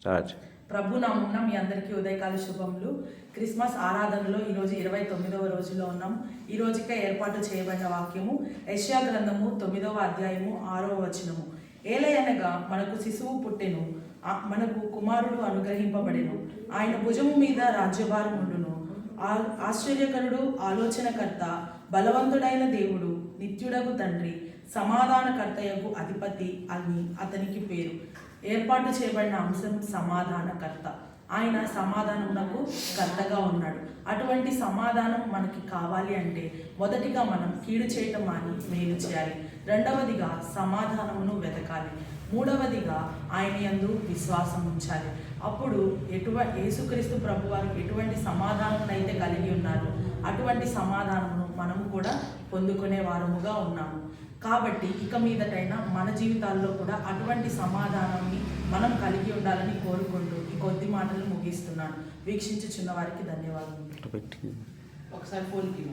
Start. ప్రభు నామమున మీ అందరికీ ఉదయకాల శుభములు. క్రిస్మస్ ఆరాధనలో ఈరోజు 29వ రోజులో ఉన్నాం. ఈ రోజుకే ఏర్పాటు చేయబడిన వాక్యము యెషయా గ్రంథము 9వ అధ్యాయము 6వ వచనము. ఏలయనగా మనకు శిశువు పుట్టెను, మనకు కుమారుడు అనుగ్రహింపబడెను, ఆయన భుజము మీద రాజ్యభారం ఉండును. ఆశ్చర్యకరుడు, ఆలోచనకర్త, బలవంతుడైన దేవుడు, నిత్యుడగు తండ్రి, సమాధానకర్తయగు అధిపతి అని అతనికి పేరు. ఏర్పాటు చేయబడిన అంశం సమాధానకర్త. ఆయన సమాధానమునకు కర్తగా ఉన్నాడు. అటువంటి సమాధానం మనకి కావాలి అంటే మొదటిగా మనం కీడు చేయటం మాని మేలు చేయాలి. రెండవదిగా సమాధానమును వెతకాలి. మూడవదిగా ఆయన యందు విశ్వాసం ఉంచాలి. అప్పుడు యేసుక్రీస్తు ప్రభువారు ఎటువంటి సమాధానం అయితే కలిగి ఉన్నారు, అటువంటి సమాధానమును మనము కూడా పొందుకునే వారముగా ఉన్నాము. కాబట్టి ఇక మీదటైనా మన జీవితాల్లో కూడా అటువంటి సమాధానాన్ని మనం కలిగి ఉండాలని కోరుకుంటూ ఈ కొద్ది మాటలు ముగిస్తున్నాను. వీక్షించుచున్న వారికి ధన్యవాదాలు. పెట్టి ఒకసారి పోలికి